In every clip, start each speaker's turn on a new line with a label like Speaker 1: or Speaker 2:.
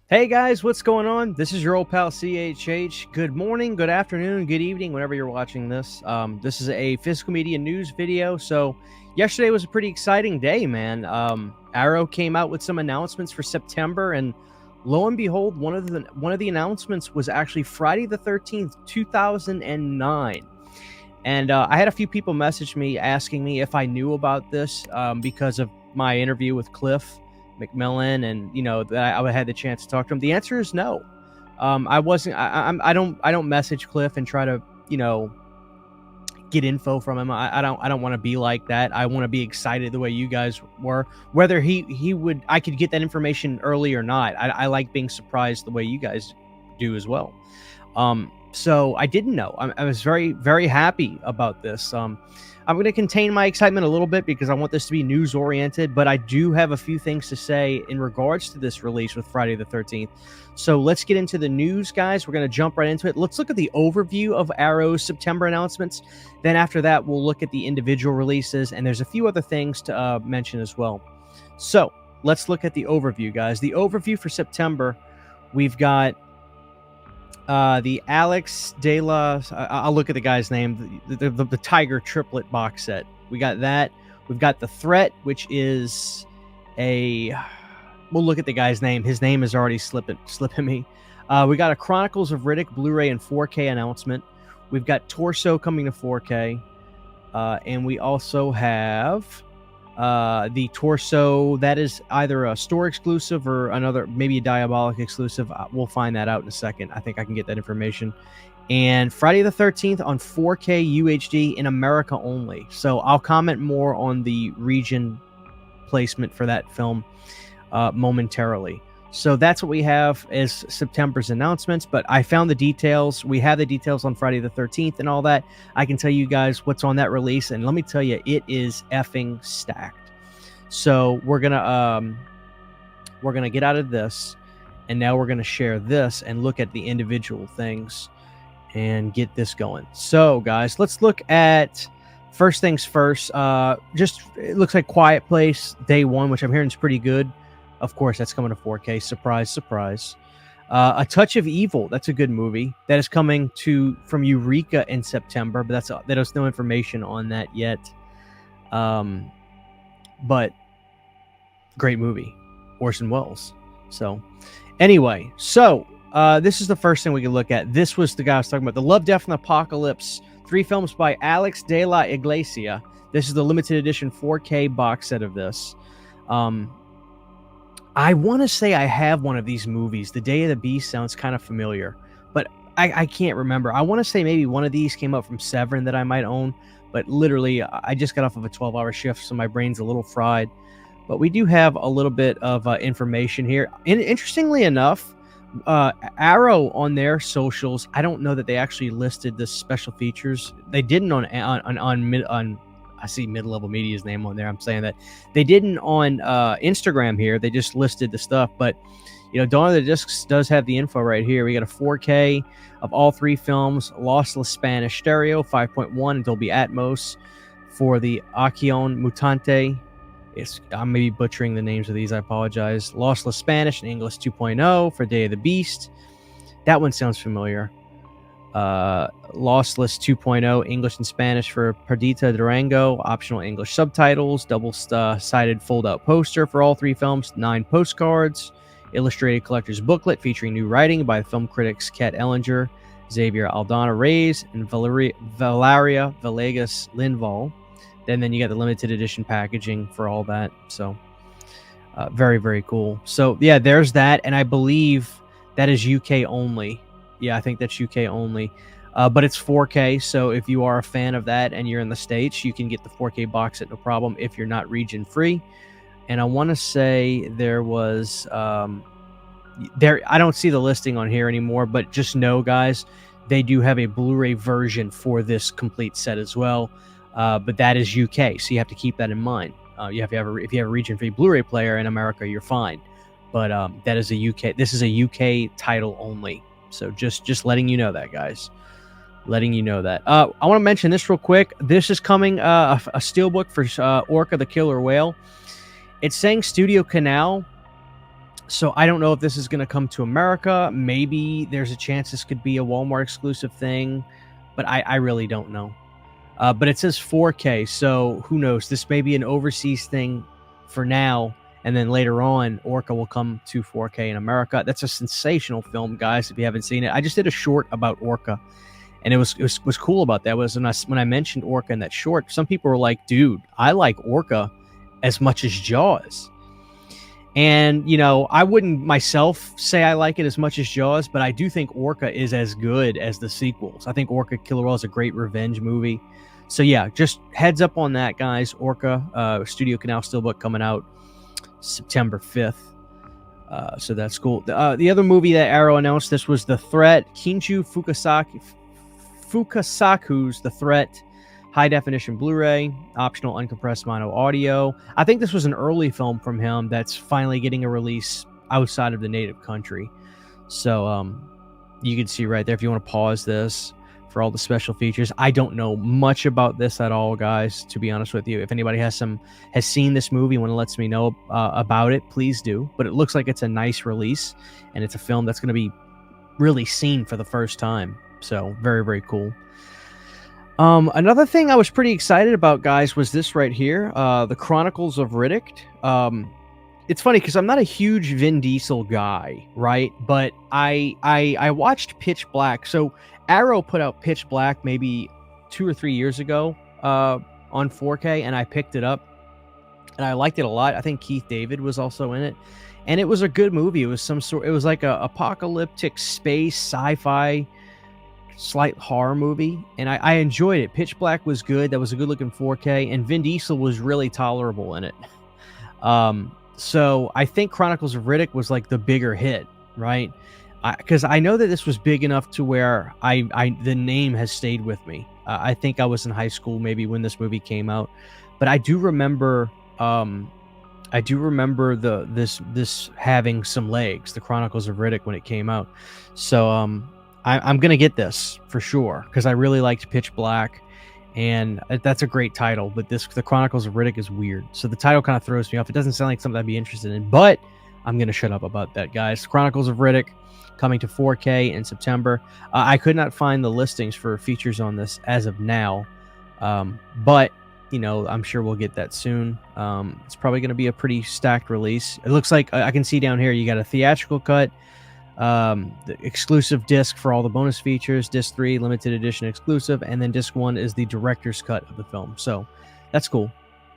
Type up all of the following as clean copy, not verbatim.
Speaker 1: Hey guys, what's going on? This is your old pal CHH. Good morning, good afternoon, good evening, whenever you're watching this. This is a physical media news video. So, yesterday was a pretty exciting day, man. Arrow came out with some announcements for September, and lo and behold, one of the announcements was actually Friday the 13th, 2009. And I had a few people message me asking me if I knew about this because of my interview with Cliff McMillan, and that I had the chance to talk to him. The answer is no. I wasn't. I don't message Cliff and try to get info from him. I don't want to be like that. I want to be excited the way you guys were. Whether I could get that information early or not. I like being surprised the way you guys do as well. So I didn't know. I was very, very happy about this. I'm going to contain my excitement a little bit because I want this to be news oriented, but I do have a few things to say in regards to this release with Friday the 13th. So let's get into the news, guys. We're going to jump right into it. Let's look at the overview of Arrow's September announcements. Then after that, we'll look at the individual releases, and there's a few other things to mention as well. So let's look at the overview, guys. The overview for September, we've got the Alex De La, I'll look at the guy's name, the Tiger triplet box set. We got that. We've got the Threat, which is we'll look at the guy's name. His name is already slipping me. We got a Chronicles of Ric Blu-ray and 4K announcement. We've got Torso coming to 4K. And we also have the Torso, that is either a store exclusive or another, maybe a Diabolic exclusive. We'll find that out in a second. I think I can get that information. And Friday the 13th on 4K UHD in America only. So I'll comment more on the region placement for that film momentarily. So that's what we have as September's announcements, but I found the details. We have the details on Friday the 13th and all that. I can tell you guys what's on that release, and let me tell you, it is effing stacked. So we're gonna get out of this, and now we're gonna share this and look at the individual things and get this going. So guys, let's look at first things first. It looks like Quiet Place Day 1, which I'm hearing is pretty good. Of course, that's coming to 4K. Surprise, surprise. A Touch of Evil. That's a good movie. That is coming from Eureka in September, but there's no information on that yet. But great movie, Orson Welles. So, anyway, this is the first thing we can look at. This was the guy I was talking about. The Love, Death, and Apocalypse. 3 films by Alex De La Iglesia. This is the limited edition 4K box set of this. I want to say I have one of these movies. The Day of the Beast sounds kind of familiar, but I can't remember. I want to say maybe one of these came out from Severin that I might own, but literally I just got off of a 12-hour shift, so my brain's a little fried. But we do have a little bit of information here. And interestingly enough, Arrow on their socials, I don't know that they actually listed the special features. They didn't on I see Mid-Level Media's name on there. I'm saying that they didn't on Instagram here. They just listed the stuff. But, Dawn of the Discs does have the info right here. We got a 4K of all 3 films, lossless Spanish stereo, 5.1 and Dolby Atmos for the Acción Mutante. I may be butchering the names of these. I apologize. Lossless Spanish and English 2.0 for Day of the Beast. That one sounds familiar. Lossless 2.0 English and Spanish for Perdita Durango, optional English subtitles, double-sided fold-out poster for all 3 films, 9 postcards, illustrated collector's booklet featuring new writing by film critics Kat Ellinger, Xavier Aldana Reyes, and Valeria Villegas Linval. Then you got the limited edition packaging for all that. So very, very cool. So yeah, there's that, and I believe that is UK only. Yeah, I think that's UK only. But it's 4K, so if you are a fan of that and you're in the States, you can get the 4K box set, no problem, if you're not region-free. And I want to say there was... I don't see the listing on here anymore, but just know, guys, they do have a Blu-ray version for this complete set as well. But that is UK, so you have to keep that in mind. If you have a region-free Blu-ray player in America, you're fine. But that is a UK... This is a UK title only. So just letting you know that, guys. Letting you know that. I want to mention this real quick. This is coming, a steelbook for Orca the Killer Whale. It's saying Studio Canal, So I don't know if this is going to come to America. Maybe there's a chance this could be a Walmart exclusive thing, but I really don't know. But it says 4K, so who knows? This may be an overseas thing for now, and then later on, Orca will come to 4K in America. That's a sensational film, guys. If you haven't seen it, I just did a short about Orca, and it was cool about that was when I mentioned Orca in that short. Some people were like, "Dude, I like Orca as much as Jaws." And, you know, I wouldn't myself say I like it as much as Jaws, but I do think Orca is as good as the sequels. I think Orca Killer Whale is a great revenge movie. So, yeah, just heads up on that, guys. Orca, Studio Canal Steelbook coming out September 5th. So that's cool. The other movie that Arrow announced, this was The Threat. Kinju Fukasaku's The Threat. High definition Blu-ray, optional uncompressed mono audio. I think this was an early film from him that's finally getting a release outside of the native country. So you can see right there if you want to pause this for all the special features. I don't know much about this at all, guys, to be honest with you. If anybody has seen this movie and lets me know about it, please do. But it looks like it's a nice release, and it's a film that's going to be really seen for the first time. So very, very cool. Another thing I was pretty excited about, guys, was this right here, the Chronicles of Ric. It's funny because I'm not a huge Vin Diesel guy, right? But I watched Pitch Black. So Arrow put out Pitch Black maybe 2 or 3 years ago on 4K, and I picked it up, and I liked it a lot. I think Keith David was also in it, and it was a good movie. It was like a apocalyptic space sci-fi slight horror movie, and I enjoyed it. Pitch Black was good. That was a good looking 4K, and Vin Diesel was really tolerable in it. So I think Chronicles of Ric was like the bigger hit, right? Because I know that this was big enough to where the name has stayed with me. I think I was in high school maybe when this movie came out, but I do remember this having some legs, the Chronicles of Ric, when it came out. So I'm going to get this for sure because I really liked Pitch Black, and that's a great title. But the Chronicles of Ric is weird. So the title kind of throws me off. It doesn't sound like something I'd be interested in, but I'm going to shut up about that, guys. Chronicles of Ric coming to 4K in September. I could not find the listings for features on this as of now, but, you know, I'm sure we'll get that soon. It's probably going to be a pretty stacked release. It looks like I can see down here you got a theatrical cut, the exclusive disc for all the bonus features, disc 3 limited edition exclusive, and then disc 1 is the director's cut of the film. So that's cool.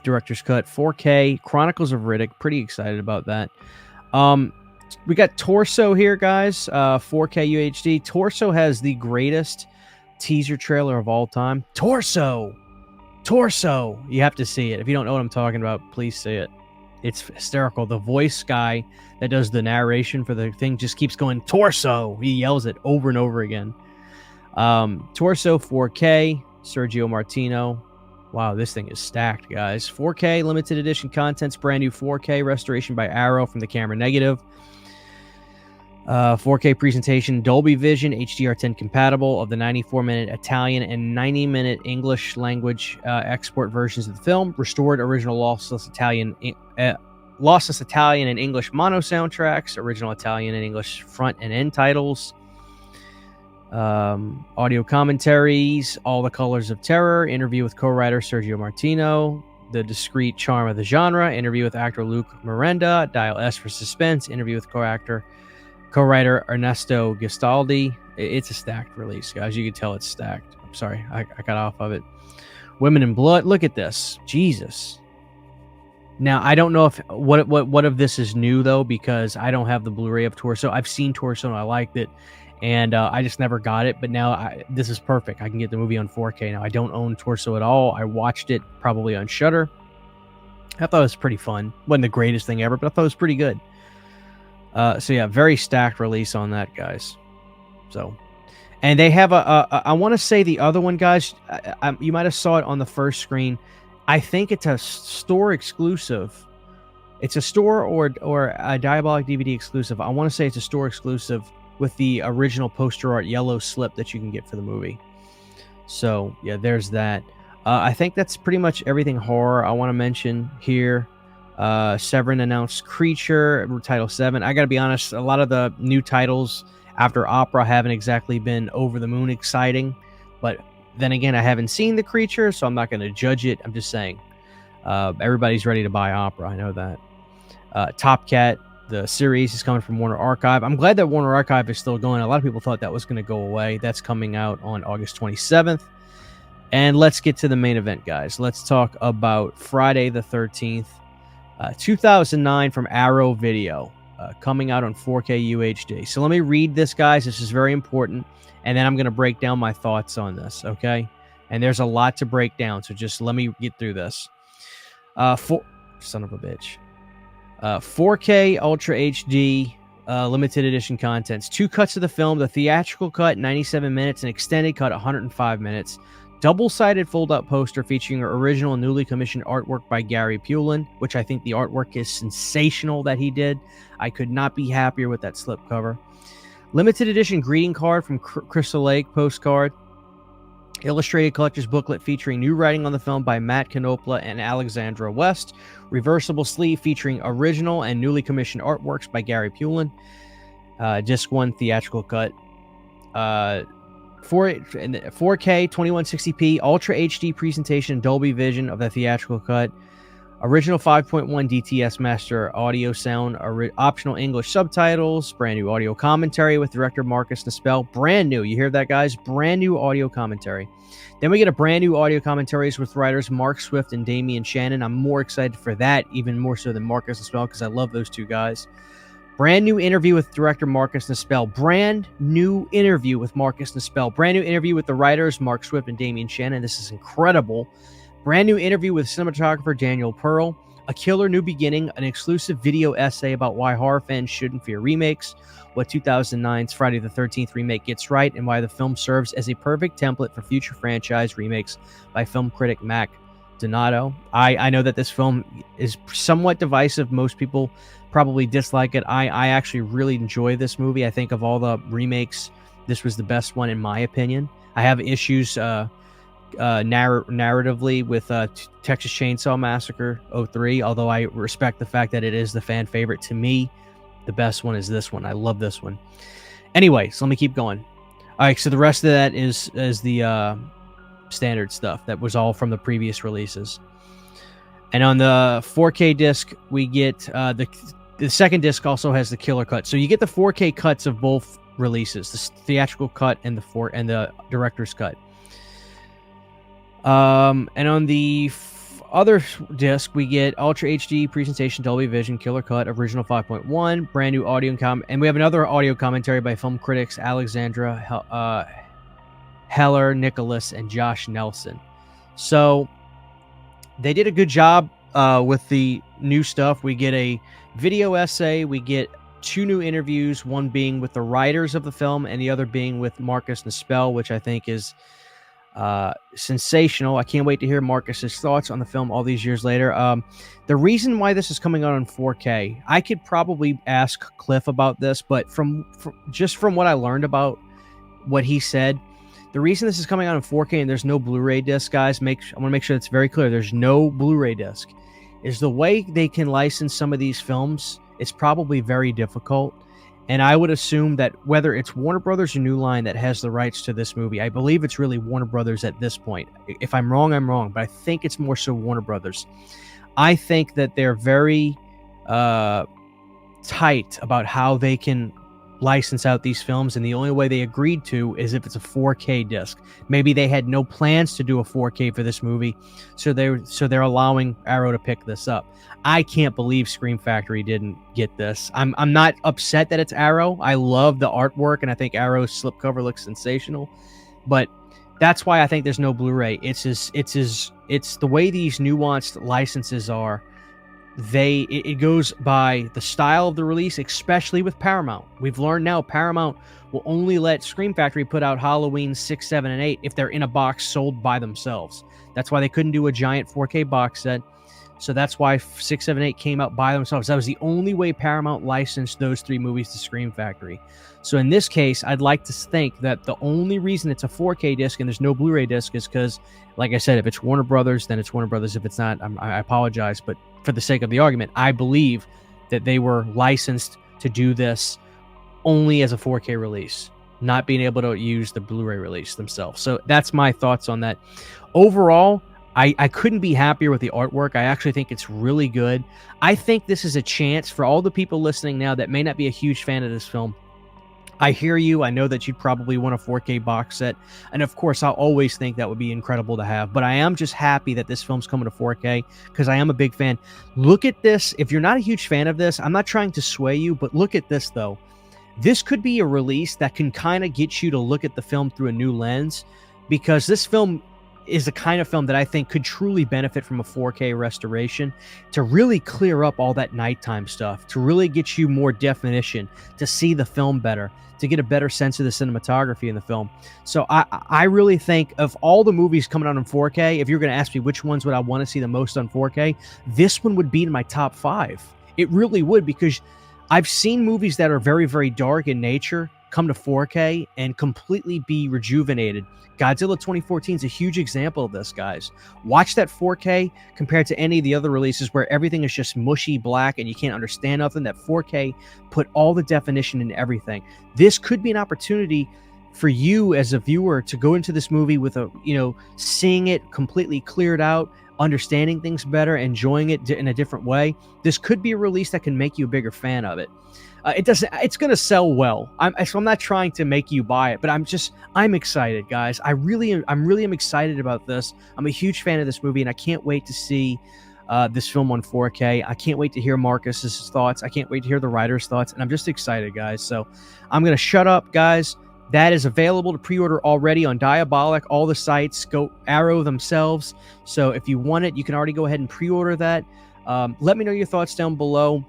Speaker 1: Director's cut 4K Chronicles of Ric. Pretty excited about that. We got Torso here, guys. 4K UHD. Torso has the greatest teaser trailer of all time. Torso. You have to see it. If you don't know what I'm talking about, please see it. It's hysterical. The voice guy that does the narration for the thing just keeps going, Torso. He yells it over and over again. Torso 4K, Sergio Martino. Wow, this thing is stacked, guys. 4K limited edition contents, brand new 4K restoration by Arrow from the camera negative. 4K presentation, Dolby Vision, HDR10 compatible of the 94-minute Italian and 90-minute English language export versions of the film. Restored original lossless Italian and English mono soundtracks. Original Italian and English front and end titles. Audio commentaries. All the Colors of Terror. Interview with co-writer Sergio Martino. The Discreet Charm of the Genre. Interview with actor Luke Miranda. Dial S for Suspense. Interview with co-writer Ernesto Gastaldi. It's a stacked release, guys. You can tell it's stacked. I'm sorry, I got off of it. Women in Blood. Look at this. Jesus. Now, I don't know if what of this is new, though, because I don't have the Blu-ray of Torso. I've seen Torso and I liked it, and I just never got it. But now this is perfect. I can get the movie on 4K now. I don't own Torso at all. I watched it probably on Shudder. I thought it was pretty fun. Wasn't the greatest thing ever, but I thought it was pretty good. So yeah, very stacked release on that, guys. So, and they have I want to say the other one, guys. You might have saw it on the first screen. I think it's a store exclusive. It's a store or a Diabolic DVD exclusive. I want to say it's a store exclusive with the original poster art yellow slip that you can get for the movie. So yeah, there's that. I think that's pretty much everything horror I want to mention here. Severin announced Creature, Title 7. I gotta be honest, a lot of the new titles after Opera haven't exactly been over the moon exciting, but then again, I haven't seen The Creature, so I'm not going to judge it. I'm just saying, everybody's ready to buy Opera. I know that. Top Cat, the series, is coming from Warner Archive. I'm glad that Warner Archive is still going. A lot of people thought that was going to go away. That's coming out on August 27th. And let's get to the main event, guys. Let's talk about Friday the 13th, 2009 from Arrow Video, coming out on 4K UHD. So let me read this, guys. This is very important. And then I'm going to break down my thoughts on this, okay? And there's a lot to break down, so just let me get through this. Son of a bitch. 4K Ultra HD limited edition contents. 2 cuts of the film, the theatrical cut, 97 minutes, and extended cut, 105 minutes. Double-sided fold-out poster featuring original newly commissioned artwork by Gary Pulin, which I think the artwork is sensational that he did. I could not be happier with that slipcover. Limited edition greeting card from Crystal Lake postcard. Illustrated collector's booklet featuring new writing on the film by Matt Knopla and Alexandra West. Reversible sleeve featuring original and newly commissioned artworks by Gary Pulin. Disc 1 theatrical cut. 4K 2160p Ultra HD presentation Dolby Vision of the theatrical cut. Original 5.1 DTS master audio sound, optional English subtitles, brand new audio commentary with director Marcus Nispel. Brand new. You hear that, guys? Brand new audio commentary. Then we get a brand new audio commentaries with writers Mark Swift and Damian Shannon. I'm more excited for that, even more so than Marcus Nispel, because I love those two guys. Brand new interview with director Marcus Nispel. Brand new interview with Marcus Nispel. Brand new interview with the writers Mark Swift and Damian Shannon. This is incredible. Brand new interview with cinematographer Daniel Pearl. A Killer New Beginning, an exclusive video essay about why horror fans shouldn't fear remakes, what 2009's Friday the 13th remake gets right, and why the film serves as a perfect template for future franchise remakes by film critic Mac Donato. I know that this film is somewhat divisive. Most people probably dislike it. I actually really enjoy this movie. I think of all the remakes, this was the best one in my opinion. I have issues narratively with Texas Chainsaw Massacre 03, although I respect the fact that it is the fan favorite. To me, the best one is this one. I love this one. Anyway, so let me keep going. All right, so the rest of that is the standard stuff that was all from the previous releases. And on the 4K disc, we get the second disc also has the killer cut. So you get the 4K cuts of both releases, the theatrical cut and the director's cut. And on the other disc, we get Ultra HD presentation, Dolby Vision, killer cut, original 5.1, brand new audio and we have another audio commentary by film critics Alexandra Heller, Nicholas, and Josh Nelson. So they did a good job with the new stuff. We get a video essay, we get 2 new interviews, one being with the writers of the film and the other being with Marcus Nispel, which I think is sensational. I can't wait to hear Marcus's thoughts on the film all these years later. The reason why this is coming out on 4K, I could probably ask Cliff about this, but from what I learned about what he said, the reason this is coming out on 4K and there's no Blu-ray disc, guys, I want to make sure that's very clear. There's no Blu-ray disc. Is the way they can license some of these films is probably very difficult. And I would assume that whether it's Warner Brothers or New Line that has the rights to this movie, I believe it's really Warner Brothers at this point. If I'm wrong, I'm wrong, but I think it's more so Warner Brothers. I think that they're very tight about how they can license out these films, and the only way they agreed to is if it's a 4K disc. Maybe they had no plans to do a 4K for this movie, so they're allowing Arrow to pick this up. I can't believe Scream Factory didn't get this. I'm not upset that it's Arrow. I love the artwork, and I think Arrow's slipcover looks sensational. But that's why I think there's no Blu-ray. It's the way these nuanced licenses are. It goes by the style of the release, especially with Paramount. We've learned now Paramount will only let Scream Factory put out Halloween 6, 7, and 8 if they're in a box sold by themselves. That's why they couldn't do a giant 4K box set. So that's why 6, 7, 8 came out by themselves. That was the only way Paramount licensed those 3 movies to Scream Factory. So in this case, I'd like to think that the only reason it's a 4K disc and there's no Blu-ray disc is because, like I said, if it's Warner Brothers, then it's Warner Brothers. If it's not, I apologize. But for the sake of the argument, I believe that they were licensed to do this only as a 4K release, not being able to use the Blu-ray release themselves. So that's my thoughts on that. Overall, I couldn't be happier with the artwork. I actually think it's really good. I think this is a chance for all the people listening now that may not be a huge fan of this film. I hear you. I know that you'd probably want a 4K box set. And of course, I'll always think that would be incredible to have. But I am just happy that this film's coming to 4K because I am a big fan. Look at this. If you're not a huge fan of this, I'm not trying to sway you, but look at this, though. This could be a release that can kind of get you to look at the film through a new lens, because this film is the kind of film that I think could truly benefit from a 4K restoration to really clear up all that nighttime stuff, to really get you more definition, to see the film better, to get a better sense of the cinematography in the film. So I really think of all the movies coming out in 4K, if you're going to ask me which ones would I want to see the most on 4K, this one would be in my top 5. It really would, because I've seen movies that are very, very dark in nature come to 4K and completely be rejuvenated. Godzilla 2014 is a huge example of this, guys. Watch that 4K compared to any of the other releases where everything is just mushy black and you can't understand nothing. That 4K put all the definition in everything. This could be an opportunity for you as a viewer to go into this movie with a, seeing it completely cleared out, understanding things better, enjoying it in a different way. This could be a release that can make you a bigger fan of it. It's going to sell well. So I'm not trying to make you buy it, but I'm excited, guys. I'm really excited about this. I'm a huge fan of this movie, and I can't wait to see this film on 4K. I can't wait to hear Marcus's thoughts. I can't wait to hear the writer's thoughts, and I'm just excited, guys. So I'm going to shut up, guys. That is available to pre-order already on Diabolic. All the sites go Arrow themselves. So if you want it, you can already go ahead and pre-order that. Let me know your thoughts down below.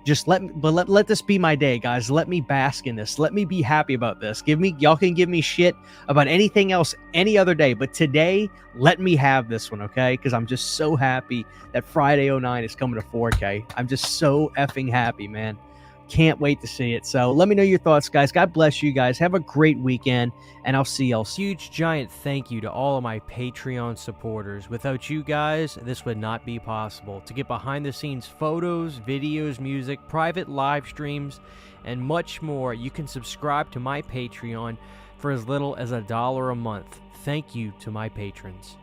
Speaker 1: Just let this be my day, guys. Let me bask in this. Let me be happy about this. Y'all can give me shit about anything else any other day, but today, let me have this one, okay? Because I'm just so happy that Friday 09 is coming to 4K. I'm just so effing happy, man. Can't wait to see it. So let me know your thoughts, guys. God bless you guys. Have a great weekend, and I'll see y'all soon. Huge giant thank you to all of my Patreon supporters. Without you guys, this would not be possible. To get behind the scenes photos, videos, music, private live streams, and much more, you can subscribe to my Patreon for as little as $1 a month. Thank you to my patrons.